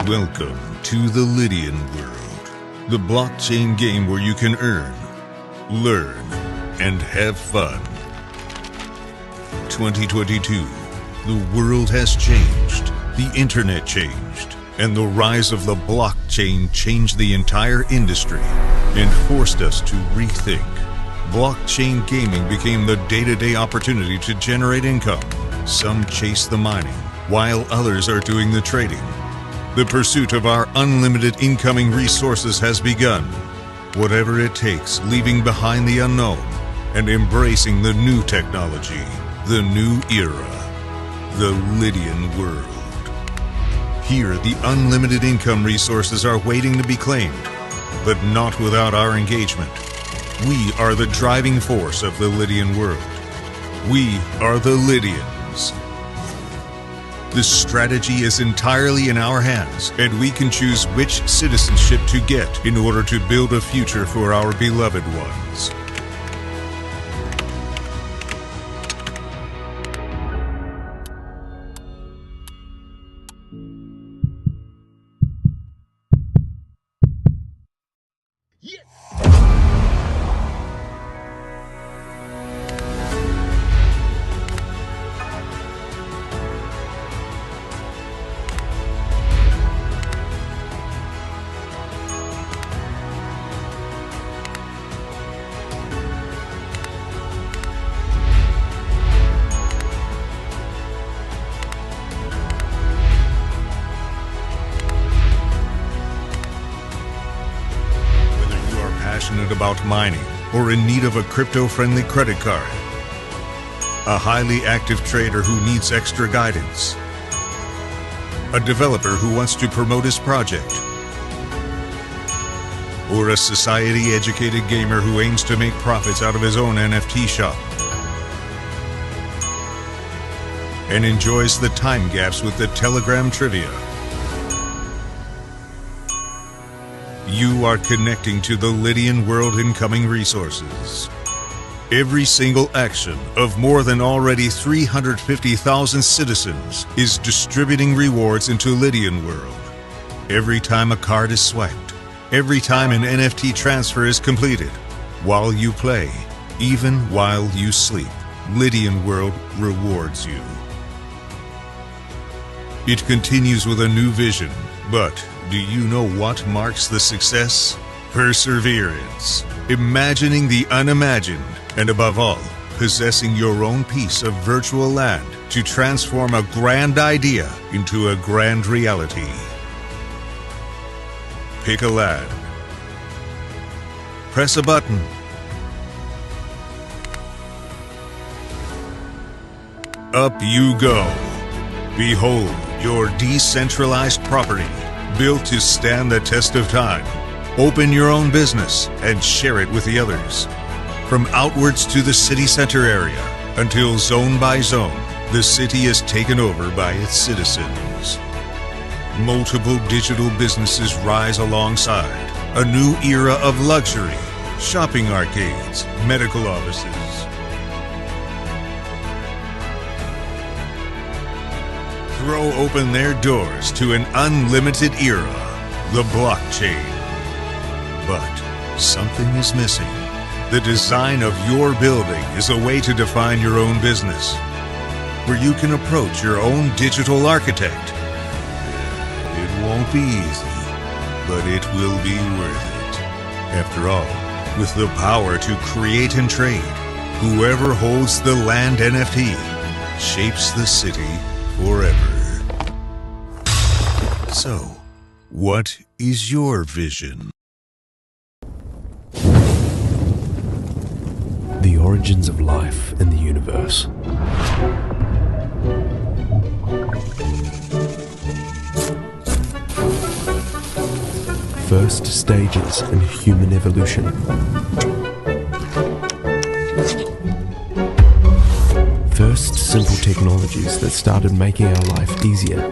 Welcome to the Lydian world, the blockchain game where you can earn, learn, and have fun. 2022, the world has changed, the internet changed, and the rise of the blockchain changed the entire industry and forced us to rethink. Blockchain gaming became the day-to-day opportunity to generate income. Some chase the mining, while others are doing the trading. The pursuit of our unlimited incoming resources has begun. Whatever it takes, leaving behind the unknown and embracing the new technology, the new era, the Lydian world. Here, the unlimited income resources are waiting to be claimed, but not without our engagement. We are the driving force of the Lydian world. We are the Lydians. The strategy is entirely in our hands, and we can choose which citizenship to get in order to build a future for our beloved ones. Passionate about mining or in need of a crypto-friendly credit card, a highly active trader who needs extra guidance, a developer who wants to promote his project, or a society-educated gamer who aims to make profits out of his own NFT shop and enjoys the time gaps with the Telegram trivia. You are connecting to the Lydian world incoming resources. Every single action of more than already 350,000 citizens is distributing rewards into Lydian world. Every time a card is swiped, every time an NFT transfer is completed, while you play, even while you sleep, Lydian world rewards you. It continues with a new vision, but do you know what marks the success? Perseverance, imagining the unimagined, and above all, possessing your own piece of virtual land to transform a grand idea into a grand reality. Pick a land. Press a button. Up you go. Behold your decentralized property, built to stand the test of time. Open your own business and share it with the others. From outwards to the city center area, until zone by zone, the city is taken over by its citizens. Multiple digital businesses rise alongside. A new era of luxury, shopping arcades, medical offices. Throw open their doors to an unlimited era, the blockchain. But something is missing. The design of your building is a way to define your own business, where you can approach your own digital architect. It won't be easy, but it will be worth it. After all, with the power to create and trade, whoever holds the land NFT shapes the city forever. So, what is your vision? The origins of life in the universe. First stages in human evolution. First simple technologies that started making our life easier.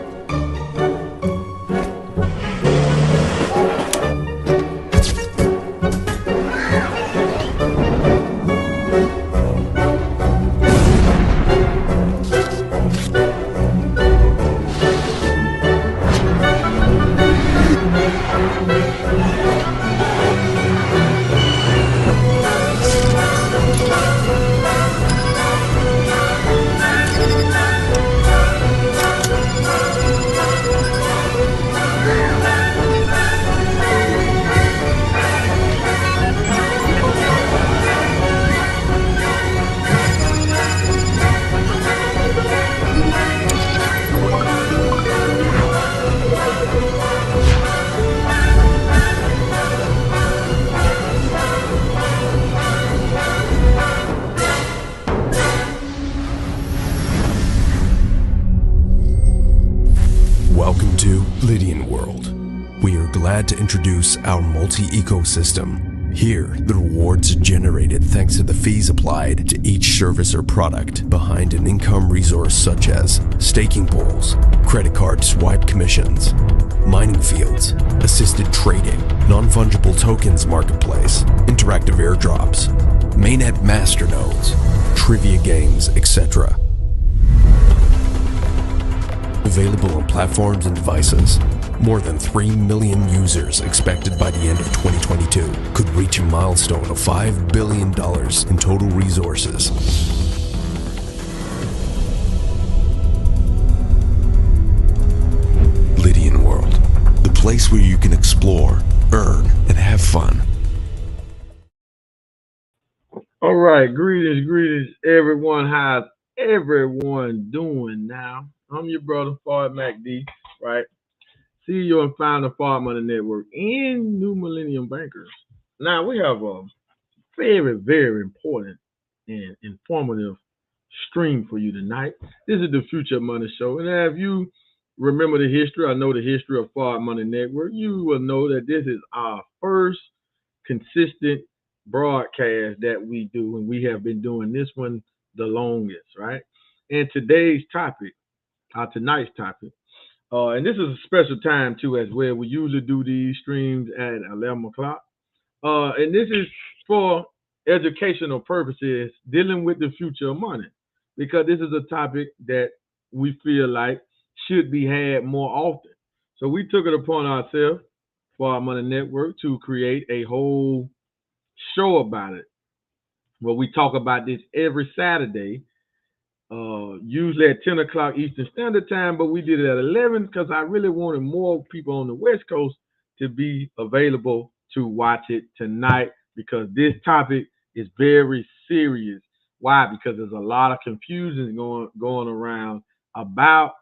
glad to introduce our multi-ecosystem. Here, the rewards are generated thanks to the fees applied to each service or product behind an income resource such as staking pools, credit card swipe commissions, mining fields, assisted trading, non-fungible tokens marketplace, interactive airdrops, mainnet masternodes, trivia games, etc. Available on platforms and devices. More than 3 million users expected by the end of 2022 could reach a milestone of $5 billion in total resources. Lydian World, the place where you can explore, earn, and have fun. All right, greetings, everyone. How's everyone doing now? I'm your brother, Mahdi, right? CEO and founder of FardMoney Network and New Millennium Bankers. Now, we have a very, very important and informative stream for you tonight. This is the Future Money Show. And if you remember the history, I know the history of FardMoney Network, you will know that this is our first consistent broadcast that we do, and we have been doing this one the longest, right? And tonight's topic, and this is a special time too as well. We usually do these streams at 11 o'clock. And this is for educational purposes, dealing with the future of money, because this is a topic that we feel like should be had more often. So we took it upon ourselves, FardMoney Network, to create a whole show about it. Well, we talk about this every Saturday, usually at 10 o'clock Eastern Standard Time, but we did it at 11 because I really wanted more people on the West Coast to be available to watch it tonight, because this topic is very serious. Why? Because there's a lot of confusion going around about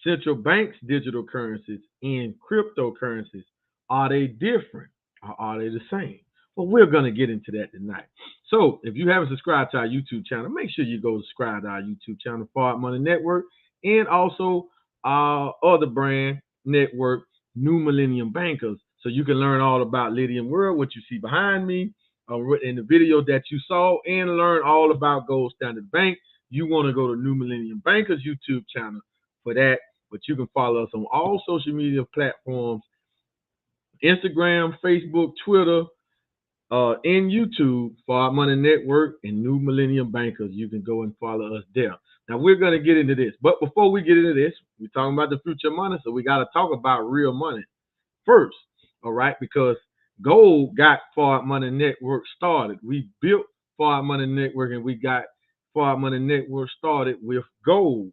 central banks' digital currencies and cryptocurrencies. Are they different or are they the same? Well, we're going to get into that tonight. So if you haven't subscribed to our YouTube channel, make sure you go subscribe to our YouTube channel, FardMoney Network, and also our other brand network, New Millennium Bankers, so you can learn all about Lydian World, what you see behind me in the video that you saw, and learn all about Gold Standard Bank. You want to go to New Millennium Bankers YouTube channel for that, but you can follow us on all social media platforms, Instagram, Facebook, Twitter, in YouTube, FardMoney Network and New Millennium Bankers. You can go and follow us there. Now, we're going to get into this. But before we get into this, we're talking about the future of money, so we got to talk about real money first, all right? Because gold got FardMoney Network started. We built FardMoney Network, and we got FardMoney Network started with gold.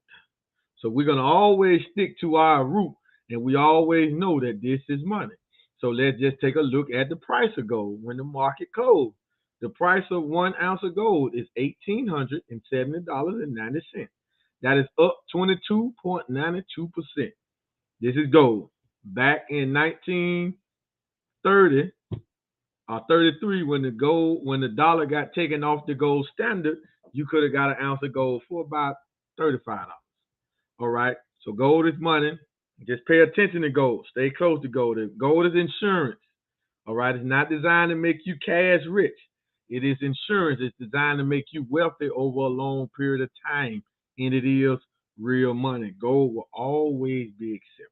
So we're going to always stick to our root, and we always know that this is money. So let's just take a look at the price of gold when the market closed. The price of 1 ounce of gold is $1,870.90. That is up 22.92%. This is gold. Back in 1930 or 33, when the dollar got taken off the gold standard, you could have got an ounce of gold for about $35. All right. So gold is money. Just pay attention to gold. Stay close to gold. Gold is insurance. All right. It's not designed to make you cash rich. It is insurance. It's designed to make you wealthy over a long period of time. And it is real money. Gold will always be accepted.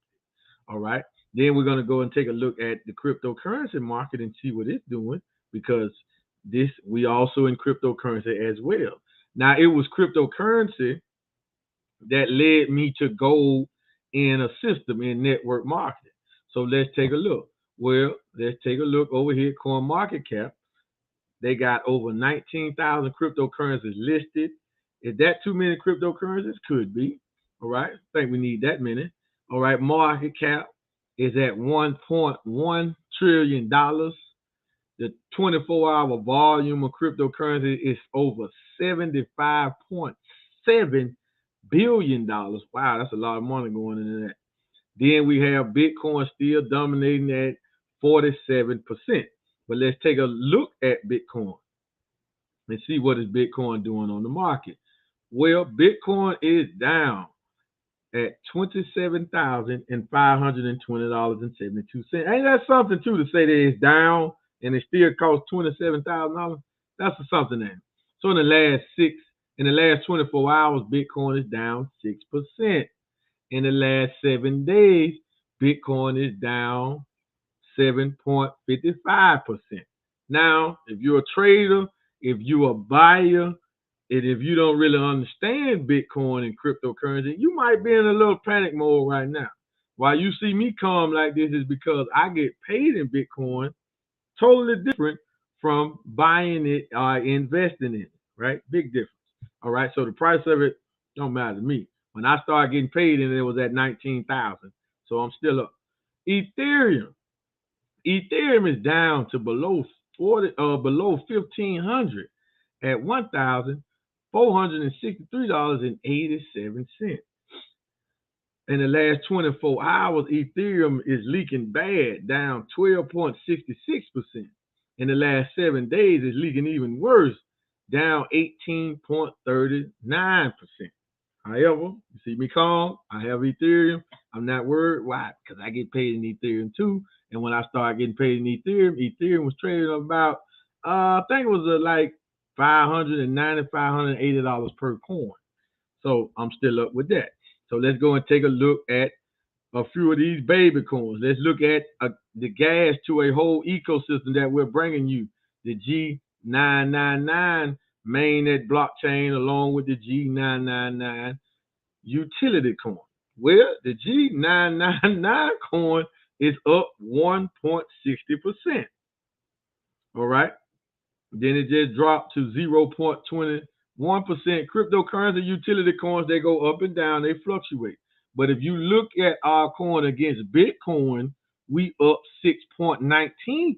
All right. Then we're going to go and take a look at the cryptocurrency market and see what it's doing, because we also in cryptocurrency as well. Now, it was cryptocurrency that led me to gold in a system in network marketing. So let's take a look. Well, let's take a look over here at CoinMarketCap. They got over 19,000 cryptocurrencies listed. Is that too many cryptocurrencies? Could be. All right. I think we need that many. All right. Market cap is at $1.1 trillion. The 24-hour volume of cryptocurrency is over $75.7 billion. Wow, that's a lot of money going into that. Then we have Bitcoin still dominating at 47%. But let's take a look at Bitcoin and see what is Bitcoin doing on the market. Well, Bitcoin is down at $27,520.72. Ain't that something too to say that it's down and it still costs $27,000? That's something there. So in the last 24 hours, Bitcoin is down 6%. In the last 7 days, Bitcoin is down 7.55%. Now, if you're a trader, if you're a buyer, and if you don't really understand Bitcoin and cryptocurrency, you might be in a little panic mode right now. Why you see me calm like this is because I get paid in Bitcoin, totally different from buying it or investing in it, right? Big difference. All right, so the price of it don't matter to me. When I started getting paid in it, was at 19,000. So I'm still up. Ethereum is down to below 1,500 at $1,463.87. In the last 24 hours, Ethereum is leaking bad, down 12.66%. In the last 7 days, it's leaking even worse, down 18.39%. However, you see me calm. I have Ethereum. I'm not worried. Why? Because I get paid in Ethereum too. And when I started getting paid in Ethereum was trading about, I think it was like $590, $580 per coin. So I'm still up with that. So let's go and take a look at a few of these baby coins. Let's look at the gas to a whole ecosystem that we're bringing you. The G999 mainnet blockchain along with the G999 utility coin. Well, the G999 coin is up 1.60%. All right. Then it just dropped to 0.21%. Cryptocurrency utility coins, they go up and down, they fluctuate. But if you look at our coin against Bitcoin, we up 6.19%.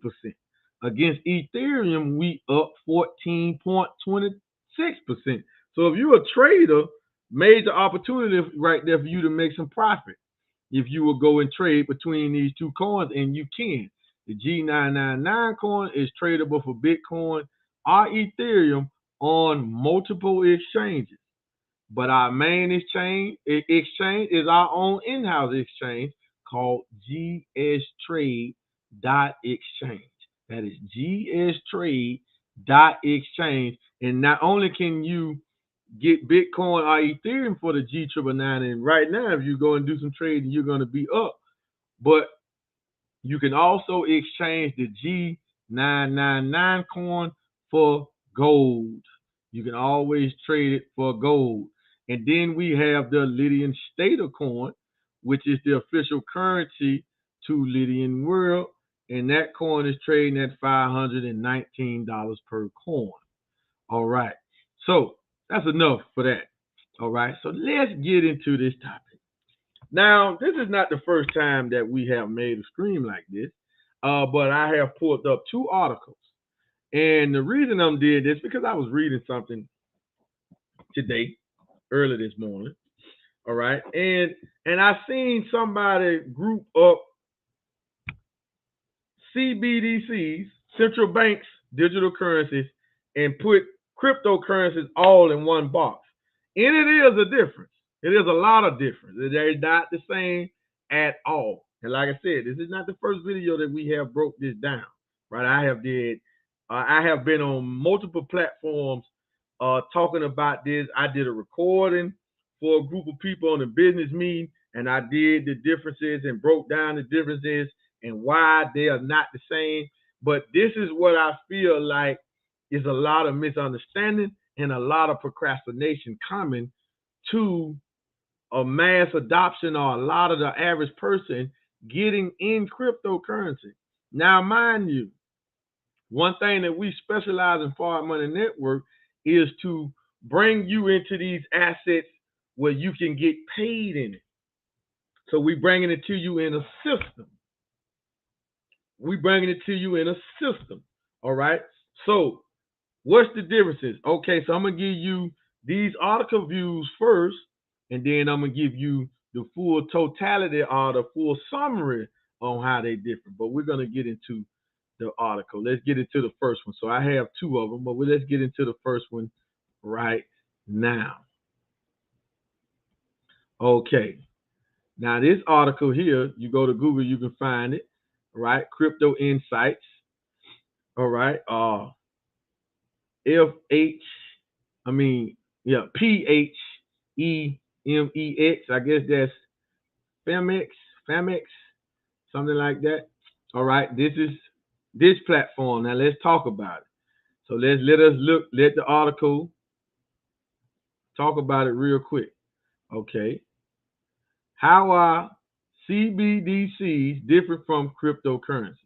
Against Ethereum, we up 14.26%. So if you're a trader, major opportunity right there for you to make some profit. If you will go and trade between these two coins, and you can. The G999 coin is tradable for Bitcoin or Ethereum on multiple exchanges. But our main exchange is our own in-house exchange called gstrade.exchange. That is gstrade.exchange. And not only can you get Bitcoin or Ethereum for the G999, and right now, if you go and do some trading, you're going to be up. But you can also exchange the G999 coin for gold. You can always trade it for gold. And then we have the Lydian Stater coin, which is the official currency to Lydian World. And that coin is trading at $519 per coin. All right. So that's enough for that. All right. So let's get into this topic. Now, this is not the first time that we have made a stream like this, but I have pulled up two articles. And the reason I'm doing this because I was reading something today, early this morning. All right. And I seen somebody group up CBDCs, central banks, digital currencies, and put cryptocurrencies all in one box. And it is a difference. It is a lot of difference. They're not the same at all. And like I said, this is not the first video that we have broke this down, right? I have been on multiple platforms talking about this. I did a recording for a group of people on a business meeting, and I did the differences and broke down the differences and why they are not the same. But this is what I feel like is a lot of misunderstanding and a lot of procrastination coming to a mass adoption or a lot of the average person getting in cryptocurrency. Now, mind you, one thing that we specialize in FardMoney Network is to bring you into these assets where you can get paid in it. So we bringing it to you in a system. All right. So what's the differences? Okay, so I'm gonna give you these article views first, and then I'm gonna give you the full totality or the full summary on how they differ. But we're gonna get into the article. Let's get into the first one. So I have two of them, but let's get into the first one right now. Okay. Now this article here, you go to Google, you can find it. Right? Crypto Insights. All right. PHEMEX. I guess that's Famex, something like that. All right. This is this platform. Now let's talk about it. So let us let the article talk about it real quick. Okay. How are CBDCs different from cryptocurrencies?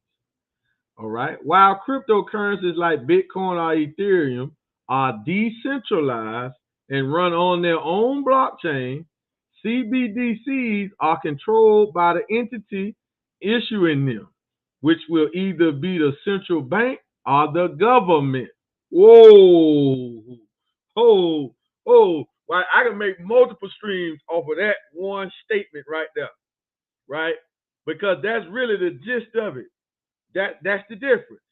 All right. While cryptocurrencies like Bitcoin or Ethereum are decentralized and run on their own blockchain, CBDCs are controlled by the entity issuing them, which will either be the central bank or the government. Whoa. Oh, oh. Right. I can make multiple streams off of that one statement right there. Right? Because that's really the gist of it. That's the difference.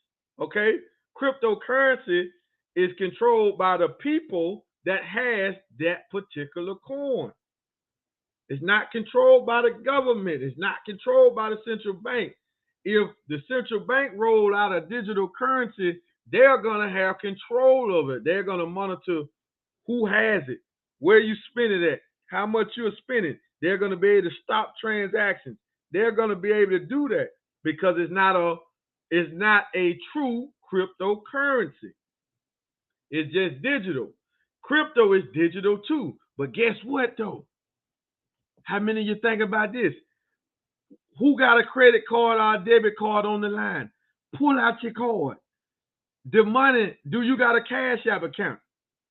Okay? Cryptocurrency is controlled by the people that has that particular coin. It's not controlled by the government. It's not controlled by the central bank. If the central bank roll out a digital currency, they're going to have control of it. They're going to monitor who has it, where you spend it at, how much you're spending. They're going to be able to stop transactions. They're going to be able to do that because it's not a true cryptocurrency. It's just digital. Crypto is digital too. But guess what though? How many of you think about this? Who got a credit card or a debit card on the line? Pull out your card. The money, do you got a Cash App account?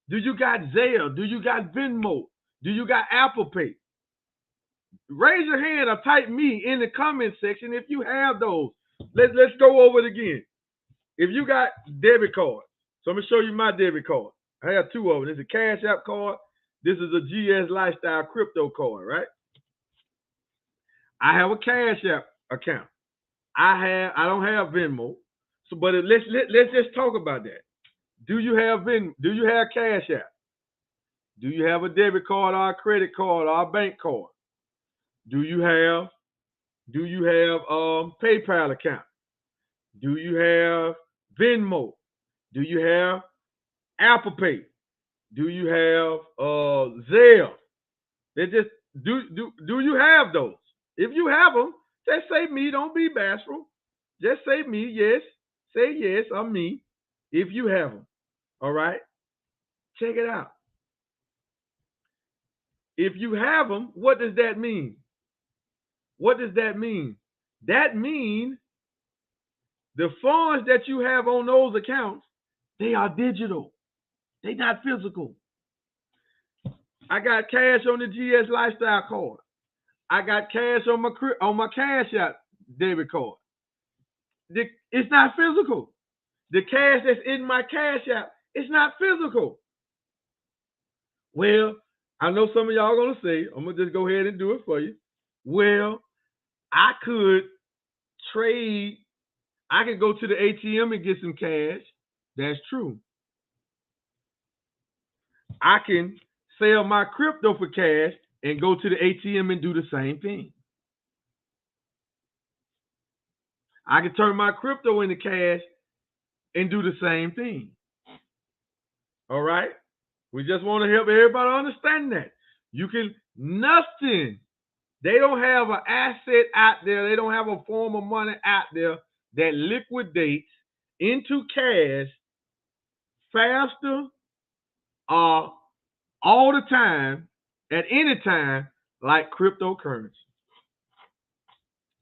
Do you got Zelle? Do you got Venmo? Do you got Apple Pay? Raise your hand or type me in the comment section if you have those. Let's go over it again. If you got debit cards, so I'm going to show you my debit card. I have two of them. This is a Cash App card. This is a GS Lifestyle crypto card, right? I have a Cash App account. I don't have Venmo. So, but let's just talk about that. Do you have Do you have Cash App? Do you have a debit card or a credit card or a bank card? Do you have PayPal account? Do you have Venmo? Do you have Apple Pay? Do you have Zelle? They just do you have those? If you have them, just say me. Don't be bashful. Just say me. Yes. Say yes. I'm me. If you have them. All right. Check it out. If you have them, what does that mean? What does that mean? That means the funds that you have on those accounts, they are digital. They're not physical. I got cash on the GS Lifestyle card. I got cash on my Cash App debit card. It's not physical. The cash that's in my Cash App, it's not physical. Well, I know some of y'all are going to say, I'm going to just go ahead and do it for you. Well, I could trade. I could go to the ATM and get some cash. That's true. I can sell my crypto for cash and go to the ATM and do the same thing. I can turn my crypto into cash and do the same thing. All right? We just want to help everybody understand that. You can, nothing. They don't have an asset out there. They don't have a form of money out there that liquidates into cash faster all the time, at any time, like cryptocurrency.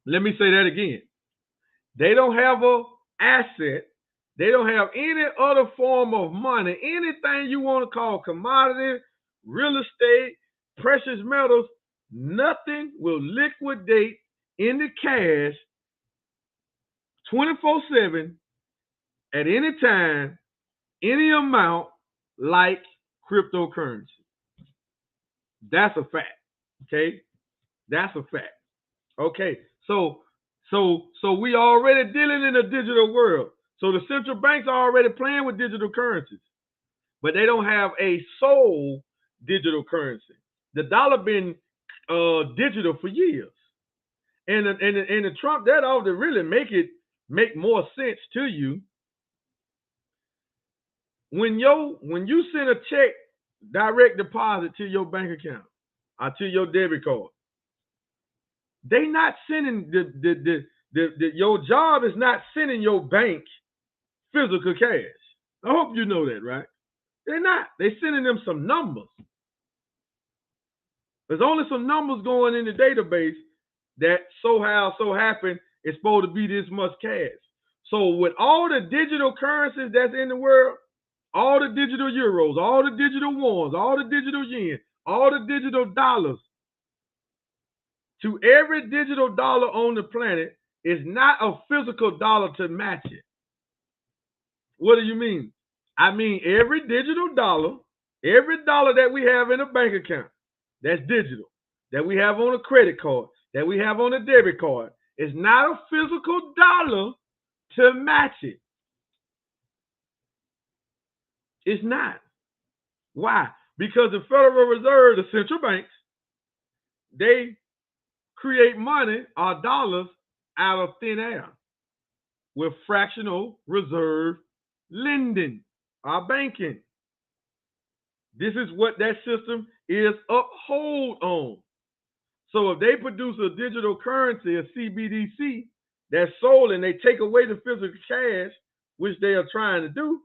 Let me say that again. They don't have an asset. They don't have any other form of money, anything you want to call commodity, real estate, precious metals. Nothing will liquidate into cash 24/7 at any time, any amount like cryptocurrency. That's a fact. Okay? That's a fact. Okay. So we already dealing in a digital world. So the central banks are already playing with digital currencies, but they don't have a sole digital currency. The dollar been digital for years. And the Trump, that ought to really make more sense to you. When you send a check, direct deposit to your bank account or to your debit card, they not sending your job is not sending your bank physical cash. I hope you know that, right? They're not. They're sending them some numbers. There's only some numbers going in the database that so happen it's supposed to be this much cash. So with all the digital currencies that's in the world, all the digital euros, all the digital ones, all the digital yen, all the digital dollars, to every digital dollar on the planet is not a physical dollar to match it. What do you mean? I mean every digital dollar, every dollar that we have in a bank account, that's digital, that we have on a credit card, that we have on a debit card, is not a physical dollar to match it. It's not. Why? Because the Federal Reserve, the central banks, they create money or dollars out of thin air with fractional reserve lending or banking. This is what that system is uphold on. So if they produce a digital currency, a CBDC, that's sold and they take away the physical cash, which they are trying to do,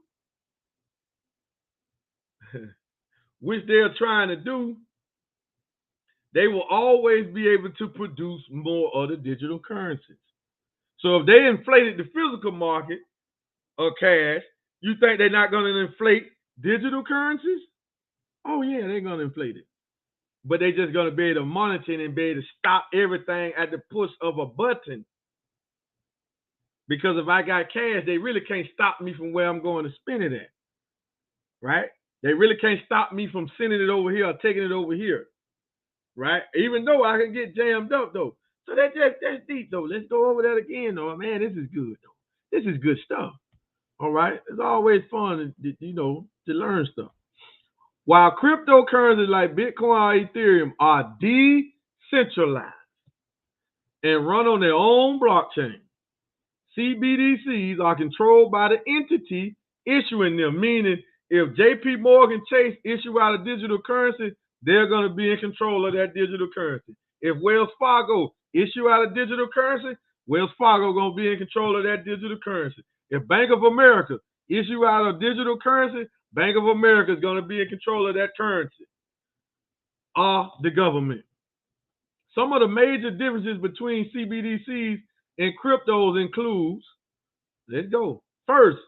they will always be able to produce more of the digital currencies. So if they inflated the physical market of cash, you think they're not going to inflate digital currencies? Oh yeah, they're going to inflate it. But they're just going to be able to monitor it and be able to stop everything at the push of a button. Because if I got cash, they really can't stop me from where I'm going to spend it at. Right? They really can't stop me from sending it over here or taking it over here. Right? Even though I can get jammed up though. So that's deep though. Let's go over that again though. Man, this is good though. This is good stuff. All right? It's always fun to learn stuff. While cryptocurrencies like Bitcoin or Ethereum are decentralized and run on their own blockchain, CBDCs are controlled by the entity issuing them, meaning if JP Morgan Chase issue out a digital currency, they're going to be in control of that digital currency. If Wells Fargo issue out a digital currency, Wells Fargo going to be in control of that digital currency. If Bank of America issue out a digital currency, Bank of America is going to be in control of that currency. Or the government. Some of the major differences between CBDCs and cryptos includes, let's go. First,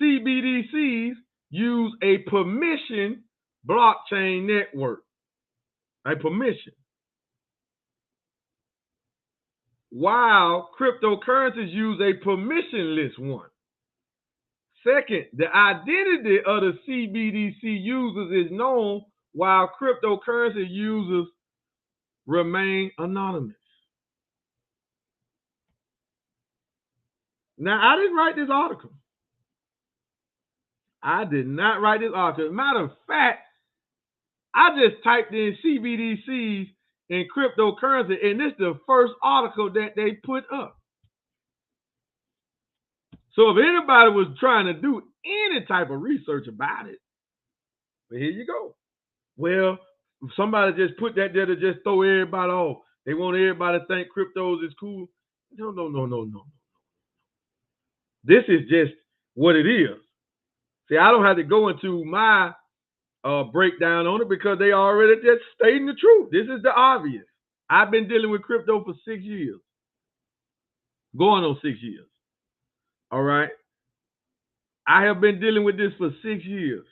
CBDCs use a permission blockchain network. A permission. While cryptocurrencies use a permissionless one. Second, the identity of the CBDC users is known while cryptocurrency users remain anonymous. Now, I didn't write this article. I did not write this article. Matter of fact, I just typed in CBDCs and cryptocurrency, and this is the first article that they put up. So if anybody was trying to do any type of research about it, but here you go. Well, somebody just put that there to just throw everybody off. They want everybody to think cryptos is cool. No. This is just what it is. See, I don't have to go into my breakdown on it because they already just stating the truth. This is the obvious. I've been dealing with crypto for 6 years. Going on 6 years. All right. I have been dealing with this for 6 years.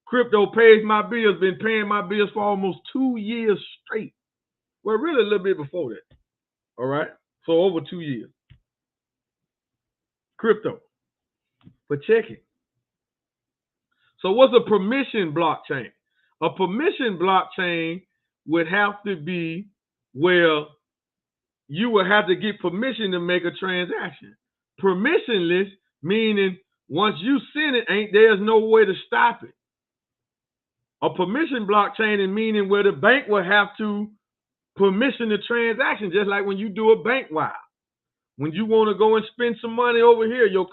Crypto pays my bills, been paying my bills for almost 2 years straight. Well, really a little bit before that. All right. So over 2 years. Crypto. But check it. So what's a permission blockchain? A permission blockchain would have to be where you would have to get permission to make a transaction. Permissionless, meaning once you send it, there's no way to stop it. A permission blockchain is meaning where the bank will have to permission to transaction, just like when you do a bank wire. When you want to go and spend some money over here, your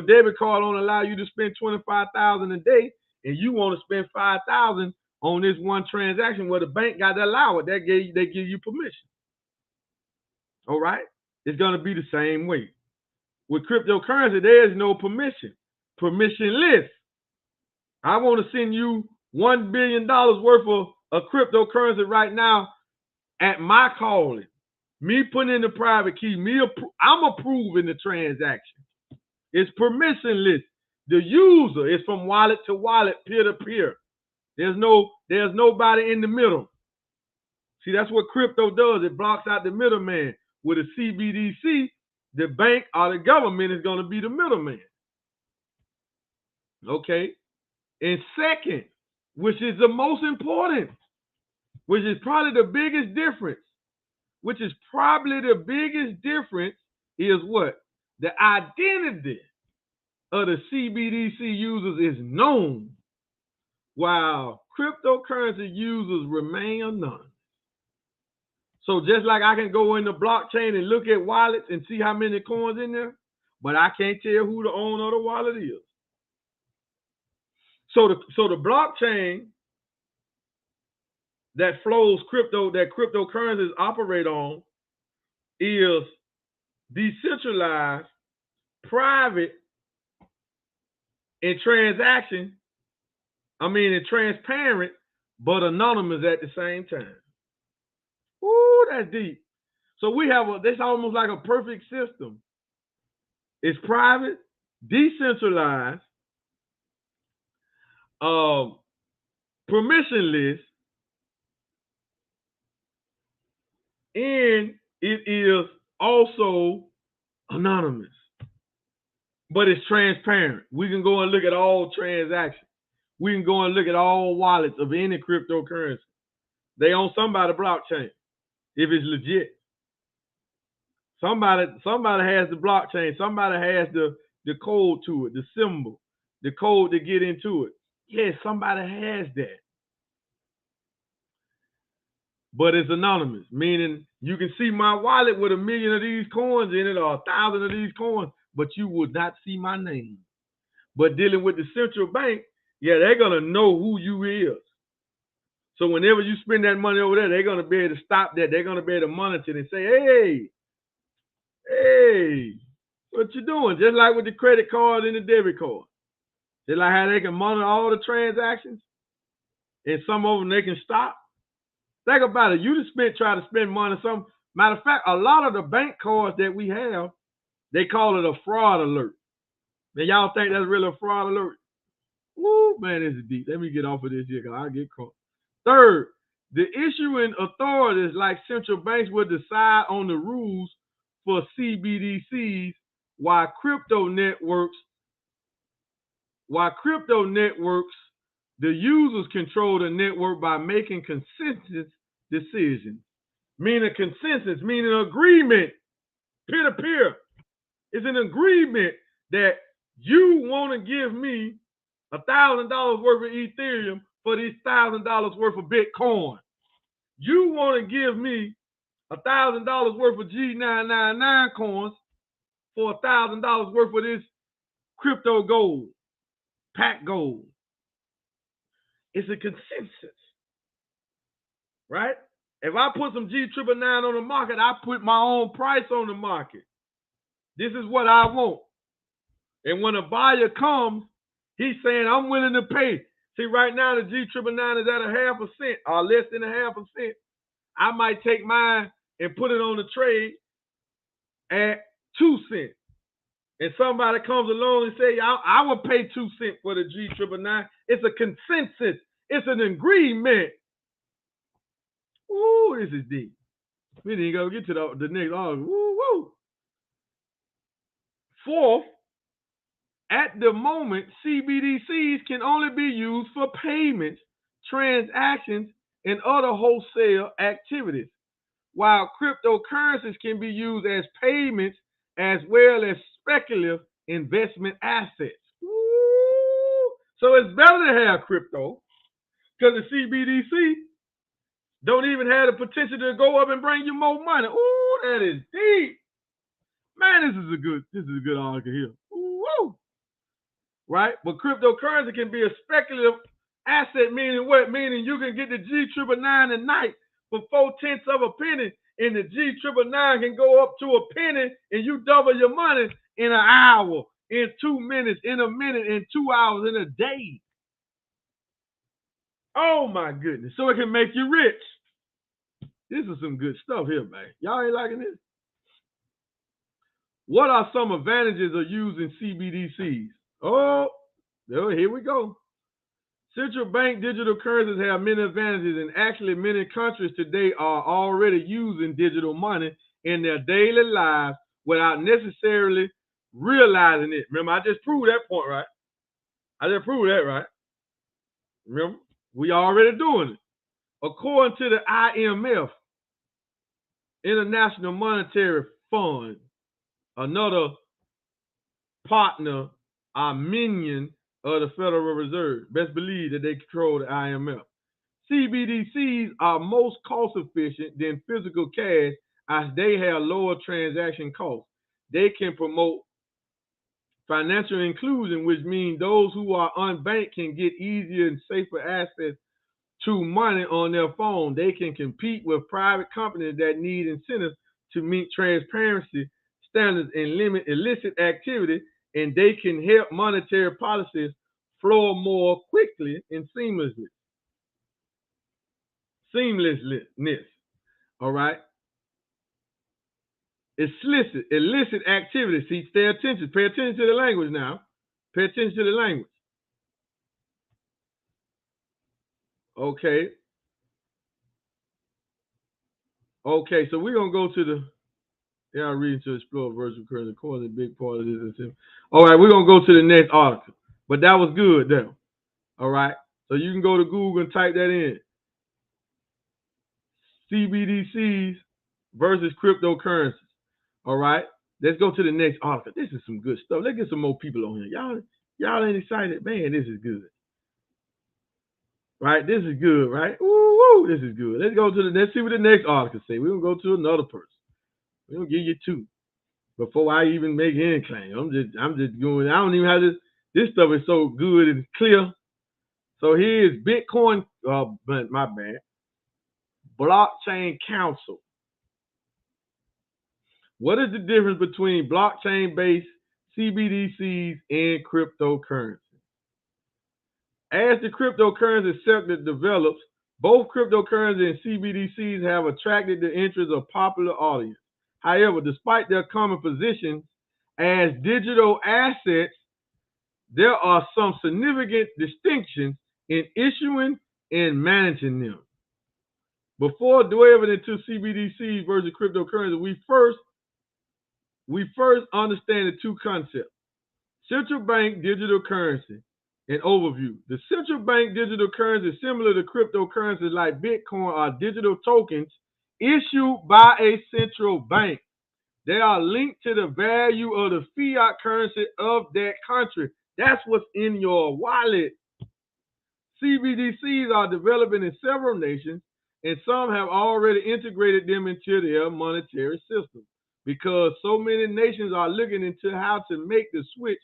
debit card don't allow you to spend $25,000 a day, and you want to spend $5,000 on this one transaction where the bank got to allow it. They give you permission. All right? It's going to be the same way. With cryptocurrency, there is no permission. Permissionless. I want to send you $1 billion worth of cryptocurrency right now at my calling. Me putting in the private key, I'm approving the transaction. It's permissionless. The user is from wallet to wallet, peer to peer. There's nobody in the middle. See, that's what crypto does. It blocks out the middleman. With a CBDC, the bank or the government is going to be the middleman. Okay? And second, which is the most important, which is probably the biggest difference, is what? The identity of the CBDC users is known, while cryptocurrency users remain unknown. So just like I can go in the blockchain and look at wallets and see how many coins in there, but I can't tell who the owner of the wallet is. So the blockchain that cryptocurrencies operate on is decentralized, private, and transparent, but anonymous at the same time. Ooh, that's deep. So we have this almost like a perfect system. It's private, decentralized, permissionless, and it is also anonymous. But it's transparent. We can go and look at all transactions. We can go and look at all wallets of any cryptocurrency. They own somebody's blockchain. If it's legit. Somebody has the blockchain. Somebody has the code to it, the symbol, the code to get into it. Yes, somebody has that. But it's anonymous, meaning you can see my wallet with 1 million of these coins in it or 1,000 of these coins, but you would not see my name. But dealing with the central bank, yeah, they're going to know who you is. So whenever you spend that money over there, they're going to be able to stop that. They're going to be able to monitor it and say, hey, what you doing? Just like with the credit card and the debit card. Just like how they can monitor all the transactions, and some of them they can stop. Think about it. You just try to spend money. Matter of fact, a lot of the bank cards that we have, they call it a fraud alert. Man, y'all think that's really a fraud alert? Woo, man, this is deep. Let me get off of this here because I'll get caught. Third, the issuing authorities like central banks will decide on the rules for CBDCs, while crypto networks, the users control the network by making consensus decisions. Meaning agreement, peer-to-peer. It's an agreement that you want to give me $1,000 worth of Ethereum for these $1,000 worth of Bitcoin. You want to give me $1,000 worth of G999 coins for $1,000 worth of this crypto gold, pack gold. It's a consensus, right? If I put some G999 on the market, I put my own price on the market. This is what I want. And when a buyer comes, he's saying, I'm willing to pay. See, right now, the G999 is at 0.5% or less than 0.5%. I might take mine and put it on the trade at 2 cents. And somebody comes along and say, I will pay 2 cents for the G999. It's a consensus. It's an agreement. Ooh, this is deep. We didn't go get to the next argument. Woo, woo. Fourth, at the moment, CBDCs can only be used for payments, transactions, and other wholesale activities, while cryptocurrencies can be used as payments as well as speculative investment assets. Woo! So it's better to have crypto because the CBDC don't even have the potential to go up and bring you more money. Ooh, that is deep. Man, this is a good article here. Ooh, right? But cryptocurrency can be a speculative asset, meaning what? Meaning you can get the G999 tonight for 4/10 of a penny, and the G999 can go up to a penny, and you double your money in an hour, in 2 minutes, in a minute, in 2 hours, in a day. Oh my goodness. So it can make you rich. This is some good stuff here, man. Y'all ain't liking this? What are some advantages of using CBDCs? Oh, here we go. Central bank digital currencies have many advantages, and actually many countries today are already using digital money in their daily lives without necessarily realizing it. Remember, I just proved that point, right? I just proved that, right? Remember, we already doing it. According to the IMF, International Monetary Fund, another partner, our minion of the Federal Reserve. Best believe that they control the IMF. CBDCs are most cost efficient than physical cash as they have lower transaction costs. They can promote financial inclusion, which means those who are unbanked can get easier and safer access to money on their phone. They can compete with private companies that need incentives to meet transparency standards and limit illicit activity, and they can help monetary policies flow more quickly and seamlessly. Seamlessness. All right. Illicit activity. See, pay attention to the language now. Pay attention to the language. Okay. Okay, so we're gonna go to the reading to explore virtual currency. Of course, a big part of this. All right, we're gonna go to the next article. But that was good though. All right. So you can go to Google and type that in. CBDCs versus cryptocurrencies. All right. Let's go to the next article. This is some good stuff. Let's get some more people on here. Y'all ain't excited? Man, this is good. Right? This is good, right? Ooh, this is good. Let's see what the next article say. We're gonna go to another person. We're gonna give you two before I even make any claim. I'm just going. I don't even have this. This stuff is so good and clear. So here's Bitcoin. My bad. Blockchain Council. What is the difference between blockchain-based CBDCs and cryptocurrency? As the cryptocurrency sector develops, both cryptocurrency and CBDCs have attracted the interest of popular audience. However, despite their common positions as digital assets, there are some significant distinctions in issuing and managing them. Before delving into CBDCs versus cryptocurrency, we first understand the two concepts. Central bank digital currency. An overview. The central bank digital currency, similar to cryptocurrencies like Bitcoin, are digital tokens issued by a central bank. They are linked to the value of the fiat currency of that country. That's what's in your wallet. CBDCs are developing in several nations, and some have already integrated them into their monetary system. Because so many nations are looking into how to make the switch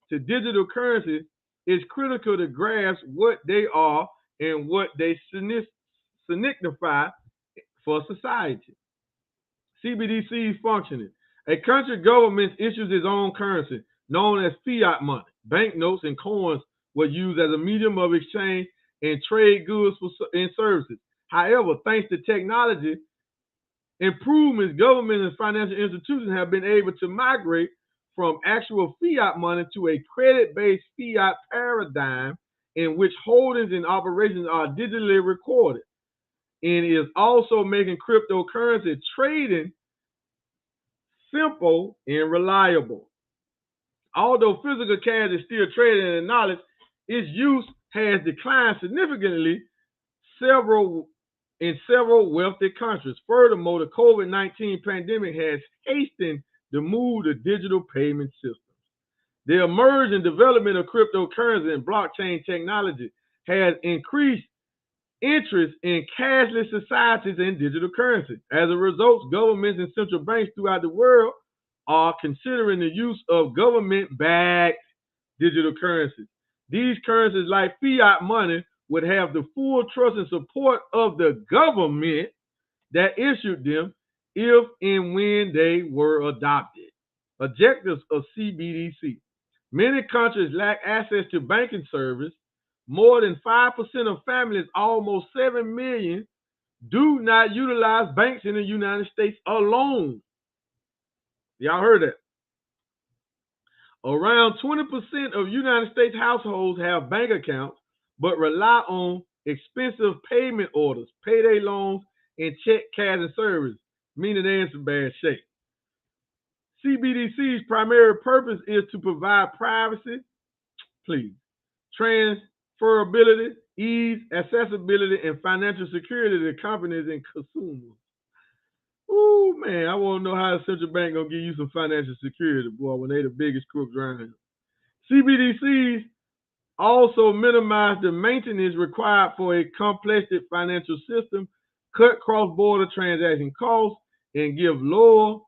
to digital currency, it's critical to grasp what they are and what they signify for society. CBDCs functioning. A country government issues its own currency, known as fiat money. Banknotes and coins were used as a medium of exchange and trade goods and services. However, thanks to technology improvements, governments and financial institutions have been able to migrate from actual fiat money to a credit-based fiat paradigm in which holdings and operations are digitally recorded, and is also making cryptocurrency trading simple and reliable. Although physical cash is still traded and acknowledged, its use has declined significantly in several wealthy countries. Furthermore, the COVID-19 pandemic has hastened the move to digital payment systems. The emerging development of cryptocurrency and blockchain technology has increased interest in cashless societies and digital currency. As a result, governments and central banks throughout the world are considering the use of government-backed digital currencies. These currencies, like fiat money, would have the full trust and support of the government that issued them if and when they were adopted. Objectives of CBDC. Many countries lack access to banking service. More than 5% of families, almost 7 million, do not utilize banks in the United States alone. Y'all heard that? Around 20% of United States households have bank accounts, but rely on expensive payment orders, payday loans, and check cash and service, meaning they're in some bad shape. CBDC's primary purpose is to provide privacy, transferability, ease, accessibility, and financial security to companies and consumers. Ooh, man, I want to know how the central bank gonna give you some financial security, boy, when they the biggest crooks around here. CBDCs also minimize the maintenance required for a complex financial system, cut cross-border transaction costs, and give lower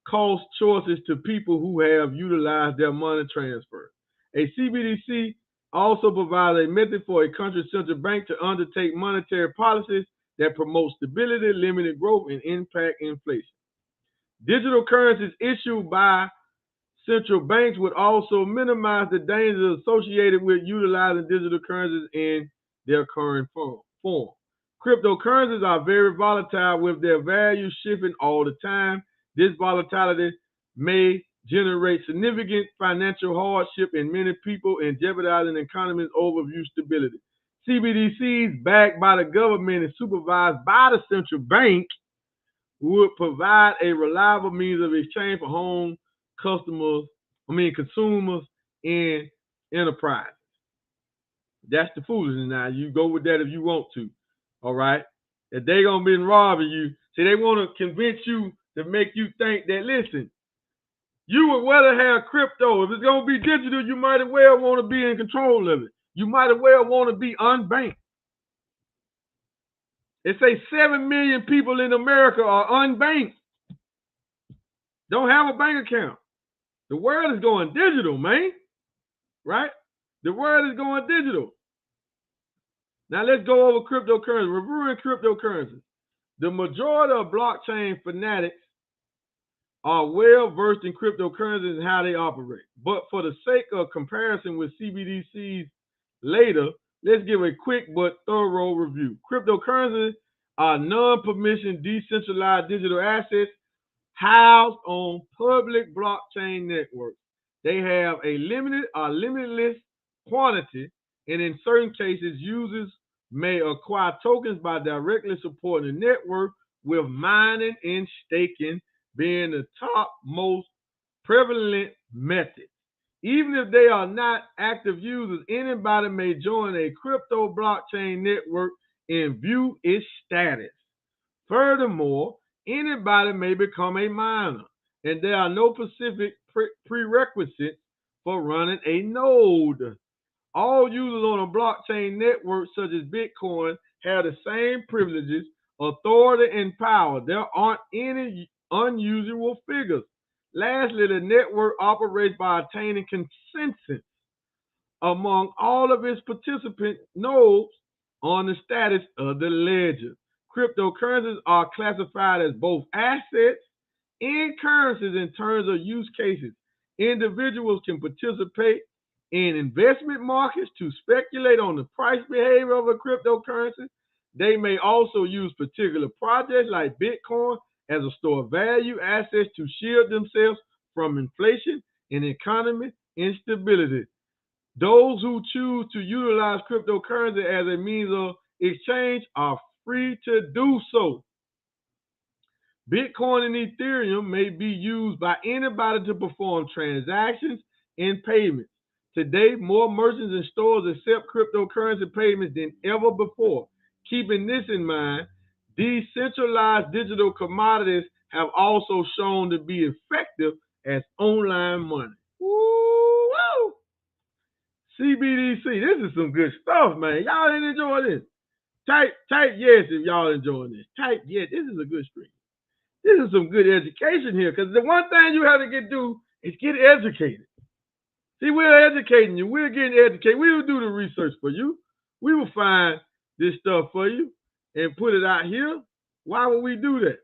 cost choices to people who have utilized their money transfer. A CBDC also provides a method for a country's central bank to undertake monetary policies that promote stability, limited growth, and impact inflation. Digital currencies issued by central banks would also minimize the dangers associated with utilizing digital currencies in their current form. Cryptocurrencies are very volatile with their value shifting all the time. This volatility may generate significant financial hardship in many people and jeopardizing economies' overview stability. CBDCs backed by the government and supervised by the central bank would provide a reliable means of exchange for home consumers and enterprises. That's the foolishness now. You go with that if you want to. All right? If they're going to be robbing you, see, they want to convince you to make you think that, listen, you would rather have crypto. If it's going to be digital, you might as well want to be in control of it. You might as well want to be unbanked. They say 7 million people in America are unbanked. Don't have a bank account. The world is going digital, man. Right? The world is going digital. Now let's go over cryptocurrency. Reviewing cryptocurrencies. The majority of blockchain fanatics are well versed in cryptocurrencies and how they operate. But for the sake of comparison with CBDCs later, let's give a quick but thorough review. Cryptocurrencies are non-permission decentralized digital assets housed on public blockchain networks. They have a limited or limitless quantity, and in certain cases, users may acquire tokens by directly supporting the network, with mining and staking being the top most prevalent methods. Even if they are not active users, anybody may join a crypto blockchain network and view its status. Furthermore, anybody may become a miner, and there are no specific prerequisites for running a node. All users on a blockchain network such as Bitcoin have the same privileges, authority, and power. There aren't any unusual figures. Lastly, the network operates by attaining consensus among all of its participant nodes on the status of the ledger. Cryptocurrencies are classified as both assets and currencies in terms of use cases. Individuals can participate in investment markets to speculate on the price behavior of a cryptocurrency. They may also use particular projects like Bitcoin as a store of value assets to shield themselves from inflation and economic instability. Those who choose to utilize cryptocurrency as a means of exchange are free to do so. Bitcoin and Ethereum may be used by anybody to perform transactions and payments. Today, more merchants and stores accept cryptocurrency payments than ever before. Keeping this in mind, decentralized digital commodities have also shown to be effective as online money. Woo! CBDC, this is some good stuff, man. Y'all didn't enjoy this. Type yes if y'all enjoying this. Type yes. This is a good stream. This is some good education here, because the one thing you have to do is get educated. See, we're educating you. We're getting educated. We will do the research for you. We will find this stuff for you and put it out here. Why would we do that?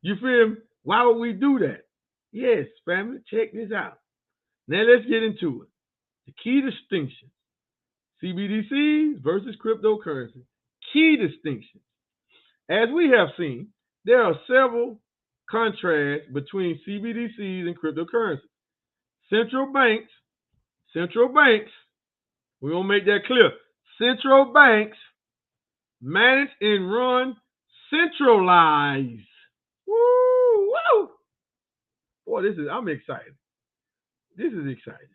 You feel me? Why would we do that? Yes, family, check this out. Now let's get into it. The key distinction. CBDCs versus cryptocurrency. Key distinctions. As we have seen, there are several contrasts between CBDCs and cryptocurrency. Central banks, we're going to make that clear. Central banks manage and run centralized. Woo, woo. Boy, I'm excited. This is exciting.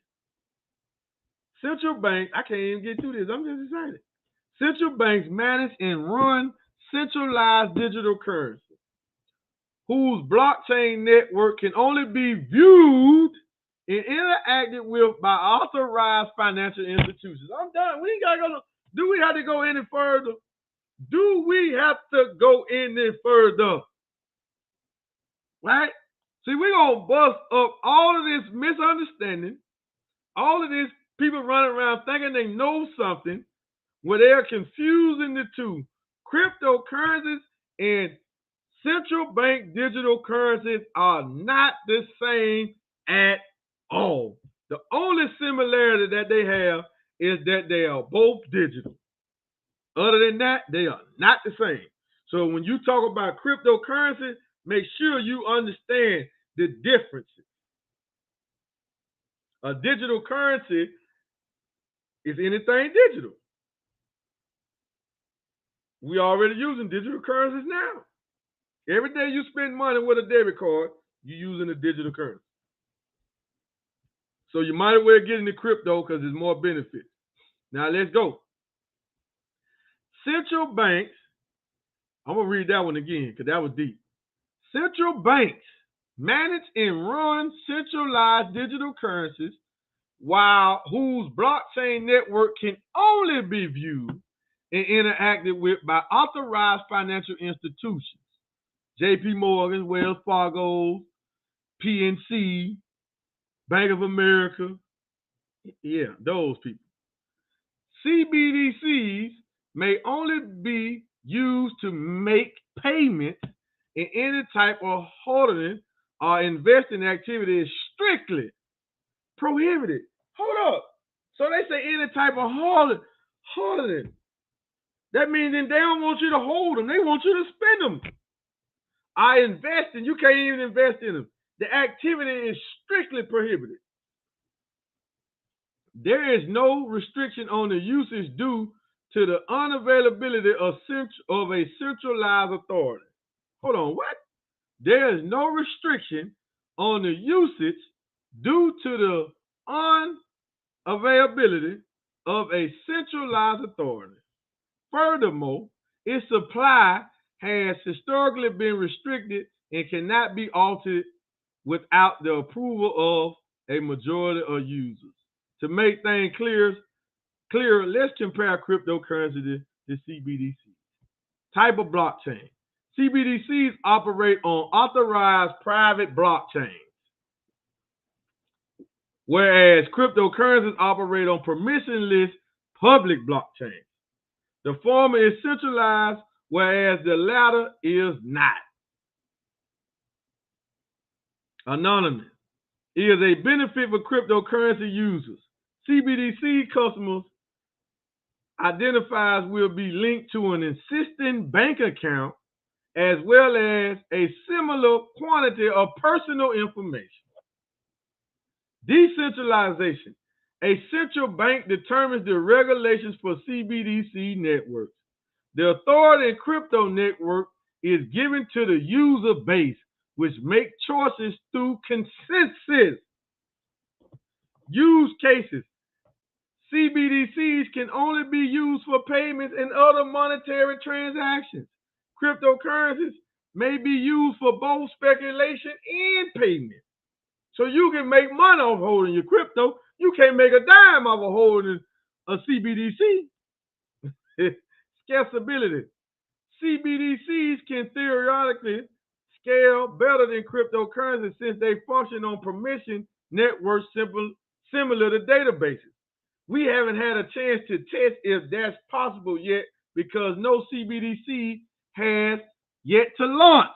Central banks, I can't even get through this. I'm just excited. Central banks manage and run centralized digital currency, whose blockchain network can only be viewed and interacted with by authorized financial institutions. I'm done. We ain't gotta go. Do we have to go any further? Do we have to go any further? Right? See, we're gonna bust up all of this misunderstanding, all of this people running around thinking they know something, where they're confusing the two. Cryptocurrencies and central bank digital currencies are not the same at all. The only similarity that they have is that they are both digital. Other than that, they are not the same. So when you talk about cryptocurrency, make sure you understand the differences. A digital currency is anything digital. We already using digital currencies now. Every day you spend money with a debit card, you're using a digital currency. So you might as well get into crypto because there's more benefits. Now let's go. Central banks, I'm going to read that one again because that was deep. Central banks manage and run centralized digital currencies whose blockchain network can only be viewed and interacted with by authorized financial institutions. JP Morgan, Wells Fargo, PNC, Bank of America. Yeah, those people. CBDCs may only be used to make payments in any type of holding or investing activity is strictly prohibited. Hold up. So they say any type of holding. That means then they don't want you to hold them. They want you to spend them. I invest and you can't even invest in them. The activity is strictly prohibited. There is no restriction on the usage due to the unavailability of a centralized authority. Hold on, what? There is no restriction on the usage due to the unavailability of a centralized authority. Furthermore, its supply has historically been restricted and cannot be altered without the approval of a majority of users. To make things clearer, let's compare cryptocurrency to CBDCs. Type of blockchain. CBDCs operate on authorized private blockchains, whereas cryptocurrencies operate on permissionless public blockchains. The former is centralized, whereas the latter is not. Anonymous is a benefit for cryptocurrency users. CBDC customers identifiers will be linked to an existing bank account as well as a similar quantity of personal information. Decentralization. A central bank determines the regulations for CBDC networks. The authority in crypto network is given to the user base, which make choices through consensus. Use cases. CBDCs can only be used for payments and other monetary transactions. Cryptocurrencies may be used for both speculation and payment. So you can make money off holding your crypto. You can't make a dime off of holding a CBDC? Scalability. CBDCs can theoretically scale better than cryptocurrency since they function on permission networks similar to databases. We haven't had a chance to test if that's possible yet because no CBDC has yet to launch.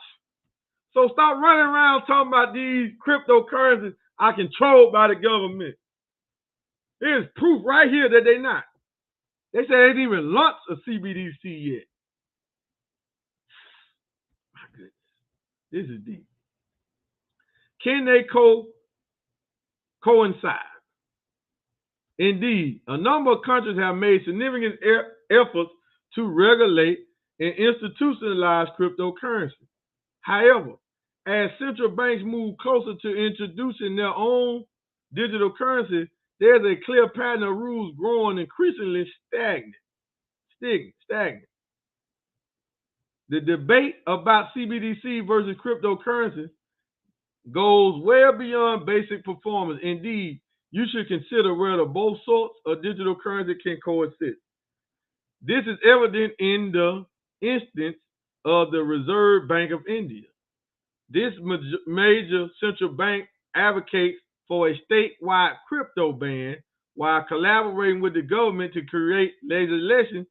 So stop running around talking about these cryptocurrencies are controlled by the government. There's proof right here that they're not. They say they didn't even launch a CBDC yet. My goodness. This is deep. Can they coincide? Indeed, a number of countries have made significant efforts to regulate and institutionalize cryptocurrency. However, as central banks move closer to introducing their own digital currency, there's a clear pattern of rules growing increasingly stagnant. The debate about CBDC versus cryptocurrency goes well beyond basic performance. Indeed, you should consider whether both sorts of digital currency can coexist. This is evident in the instance of the Reserve Bank of India. This major central bank advocates for a statewide crypto ban while collaborating with the government to create legislation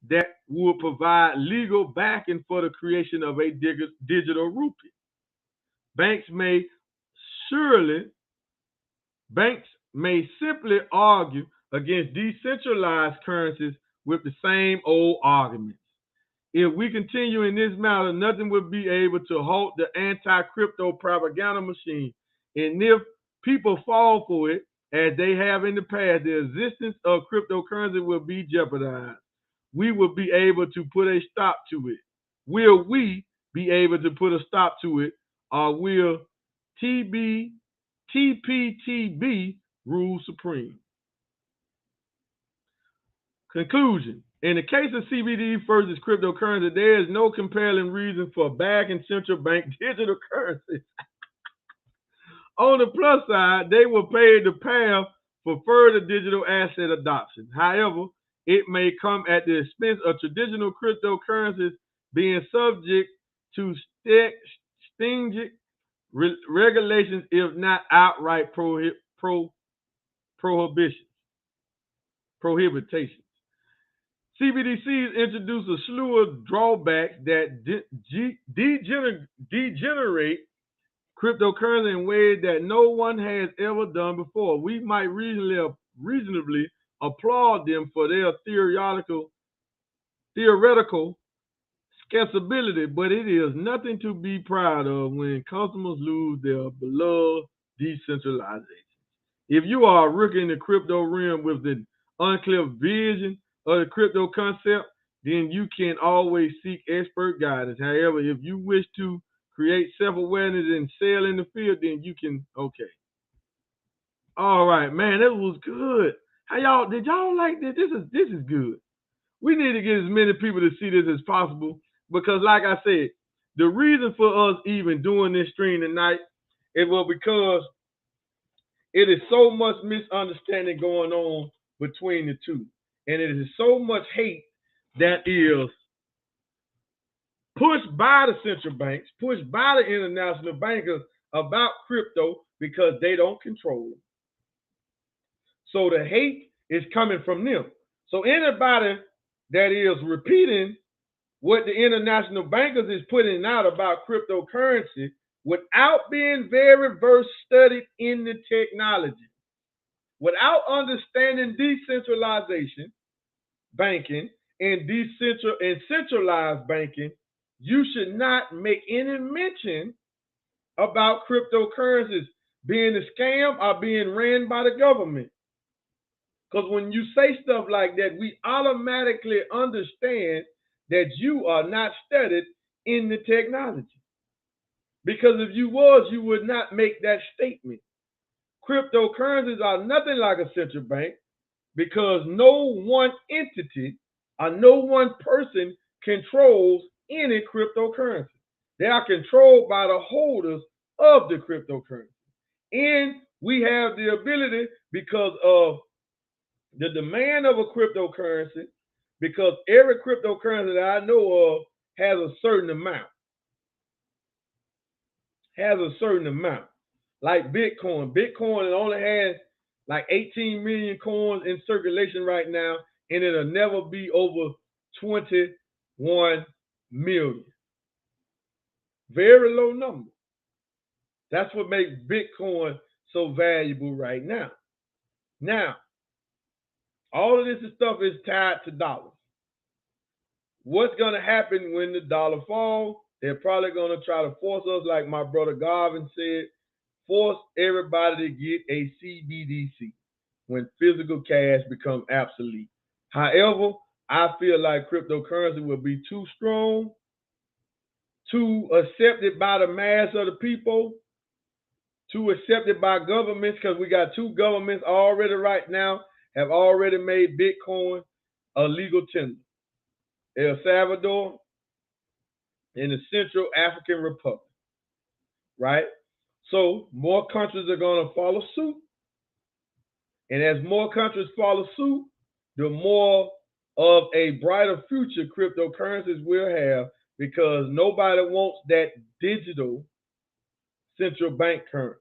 that will provide legal backing for the creation of a digital rupee. Banks may simply argue against decentralized currencies with the same old arguments. If we continue in this manner, nothing will be able to halt the anti-crypto propaganda machine. And if people fall for it, as they have in the past, the existence of cryptocurrency will be jeopardized. We will be able to put a stop to it. Will we be able to put a stop to it, or will TPTB rule supreme? Conclusion. In the case of CBD versus cryptocurrency, there is no compelling reason for backing central bank digital currencies. On the plus side, they will pave the path for further digital asset adoption. However, it may come at the expense of traditional cryptocurrencies being subject to stringent regulations, if not outright prohibitions. CBDCs introduce a slew of drawbacks that degenerate cryptocurrency in ways that no one has ever done before. We might reasonably applaud them for their theoretical scalability, but it is nothing to be proud of when customers lose their beloved decentralization. If you are a rookie in the crypto realm with the unclear vision of the crypto concept, then you can always seek expert guidance. However, if you wish to create self-awareness and sell in the field, then you can, okay. All right, man, that was good. Did y'all like this? This is good. We need to get as many people to see this as possible because, like I said, the reason for us even doing this stream tonight is because it is so much misunderstanding going on between the two. And it is so much hate that is pushed by the central banks, pushed by the international bankers about crypto because they don't control it. So the hate is coming from them. So anybody that is repeating what the international bankers is putting out about cryptocurrency without being very versed, studied in the technology, without understanding decentralization banking and centralized banking, you should not make any mention about cryptocurrencies being a scam or being ran by the government. Because when you say stuff like that, we automatically understand that you are not studied in the technology. Because if you was, you would not make that statement. Cryptocurrencies are nothing like a central bank because no one entity or no one person controls any cryptocurrency. They are controlled by the holders of the cryptocurrency. And we have the ability, because of the demand of a cryptocurrency, because every cryptocurrency that I know of has a certain amount. Has a certain amount. Like Bitcoin. Bitcoin only has like 18 million coins in circulation right now, and it'll never be over 21 million. Very low number. That's what makes Bitcoin so valuable right now. Now, all of this stuff is tied to dollars. What's going to happen when the dollar falls? They're probably going to try to force us, like my brother Garvin said, force everybody to get a CBDC when physical cash becomes obsolete. However, I feel like cryptocurrency will be too strong, too accepted by the mass of the people, too accepted by governments, because we got two governments already right now have already made Bitcoin a legal tender. El Salvador and the Central African Republic, right? So more countries are going to follow suit. And as more countries follow suit, the more of a brighter future cryptocurrencies will have, because nobody wants that digital central bank currency.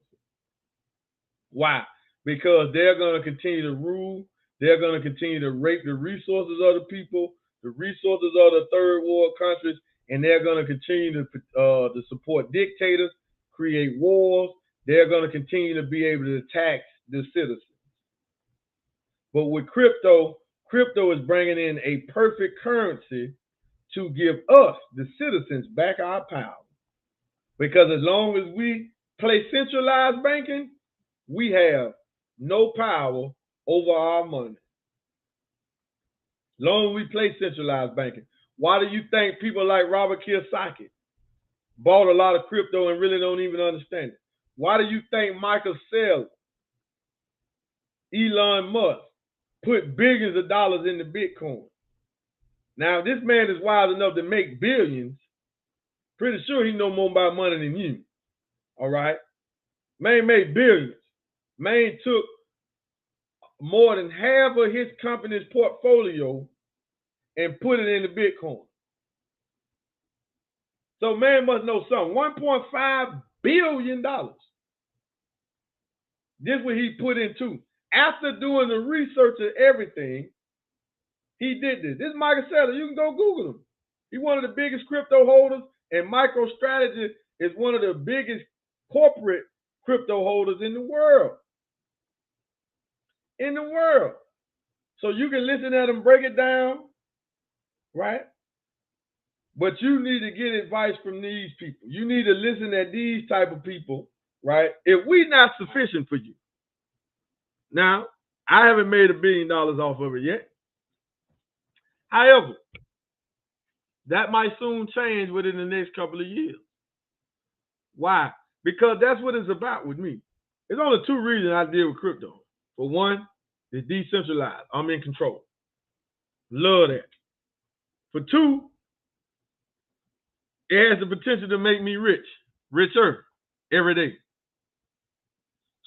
Why? Because they're going to continue to rule. They're going to continue to rape the resources of the people, the resources of the third world countries, and they're going to continue to support dictators, create wars. They're going to continue to be able to tax the citizens. But with crypto is bringing in a perfect currency to give us, the citizens, back our power. Because as long as we play centralized banking, we have no power over our money. As long as we play centralized banking. Why do you think people like Robert Kiyosaki bought a lot of crypto and really don't even understand it? Why do you think Michael Saylor, Elon Musk put billions of dollars into Bitcoin? Now, this man is wise enough to make billions. Pretty sure he know more about money than you. All right? Man made billions. Man took more than half of his company's portfolio and put it into Bitcoin. So man must know something. $1.5 billion. This is what he put into. After doing the research and everything, he did this. This is Michael Saylor. You can go Google him. He's one of the biggest crypto holders, and MicroStrategy is one of the biggest corporate crypto holders in the world. In the world. So you can listen at him break it down, right? But you need to get advice from these people. You need to listen at these type of people, right? If we're not sufficient for you. Now, I haven't made $1 billion off of it yet. However, that might soon change within the next couple of years. Why? Because that's what it's about with me. There's only two reasons I deal with crypto. For one, it's decentralized. I'm in control. Love that. For two, it has the potential to make me richer every day.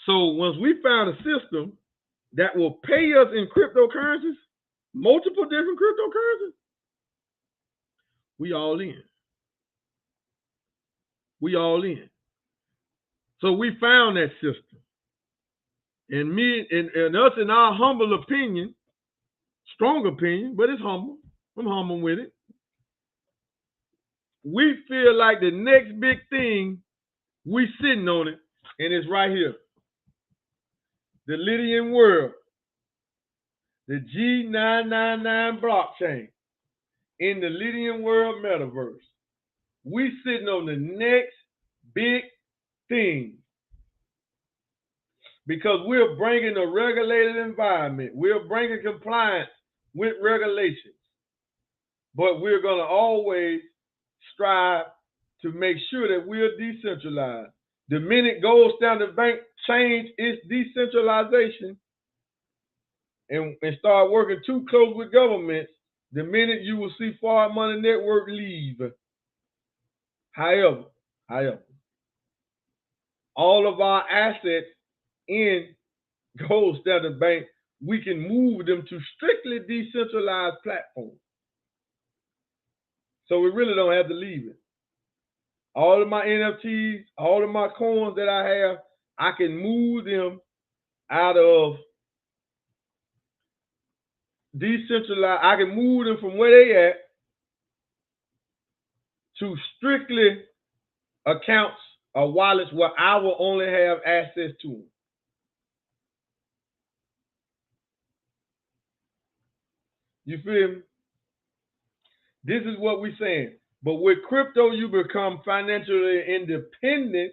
So once we found a system that will pay us in cryptocurrencies, multiple different cryptocurrencies, we all in. We all in. So we found that system. And me and us, in our humble opinion, strong opinion, but it's humble. I'm humble with it. We feel like the next big thing, we sitting on it, and it's right here. The Lydian world. The G999 blockchain in the Lydian world metaverse. We sitting on the next big thing. Because we're bringing a regulated environment. We're bringing compliance with regulations. But we're going to always strive to make sure that we're decentralized. The minute Gold Standard Bank changed its decentralization and start working too close with governments, the minute you will see FardMoney Network leave. However, all of our assets in Gold Standard Bank we can move them to strictly decentralized platforms. So we really don't have to leave it. All of my NFTs, all of my coins that I have, I can move them out of decentralized. I can move them from where they at to strictly accounts or wallets where I will only have access to them. You feel me? This is what we're saying. But with crypto, you become financially independent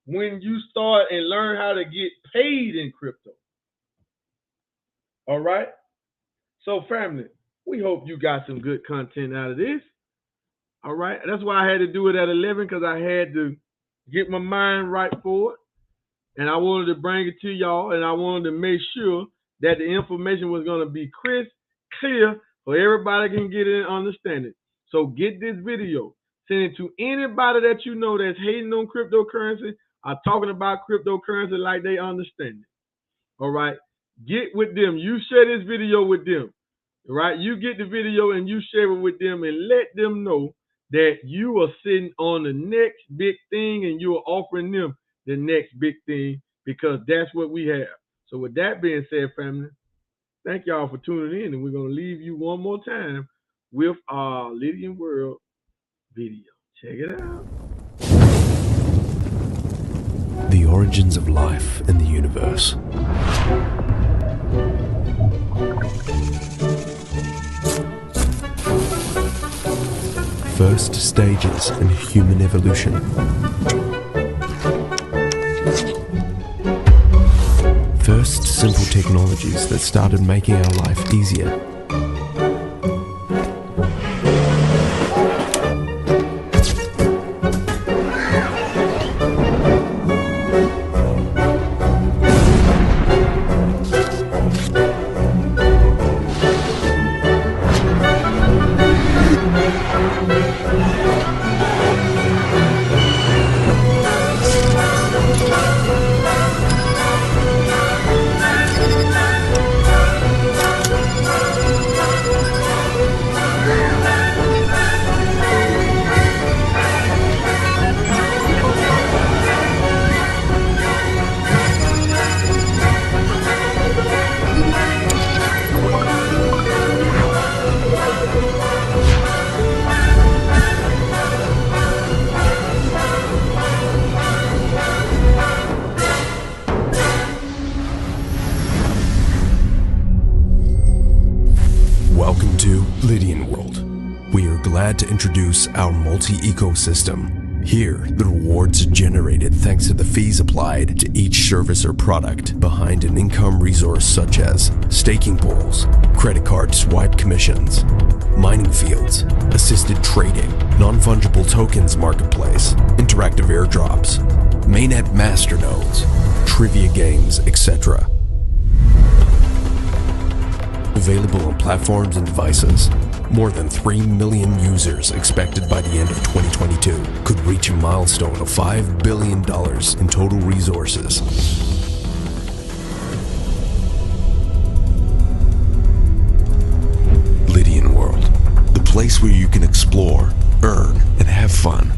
when you start and learn how to get paid in crypto. All right? So family, we hope you got some good content out of this. All right? That's why I had to do it at 11, because I had to get my mind right for it. And I wanted to bring it to y'all, and I wanted to make sure that the information was going to be crisp, clear, so everybody can get it and understand it. So get this video, send it to anybody that you know that's hating on cryptocurrency or talking about cryptocurrency like they understand it. All right? Get with them. You share this video with them. All right? You get the video and you share it with them and let them know that you are sitting on the next big thing and you are offering them the next big thing, because that's what we have. So with that being said, family, thank y'all for tuning in, and we're going to leave you one more time with our Lydian World video. Check it out. The origins of life in the universe. First stages in human evolution. First simple technologies that started making our life easier. Welcome to Lydian World. We are glad to introduce our multi-ecosystem. Here, the rewards are generated thanks to the fees applied to each service or product behind an income resource such as staking pools, credit card swipe commissions, mining fields, assisted trading, non-fungible tokens marketplace, interactive airdrops, mainnet masternodes, trivia games, etc. Available on platforms and devices. More than 3 million users expected by the end of 2022 could reach a milestone of $5 billion in total resources. Lydian World, the place where you can explore, earn, and have fun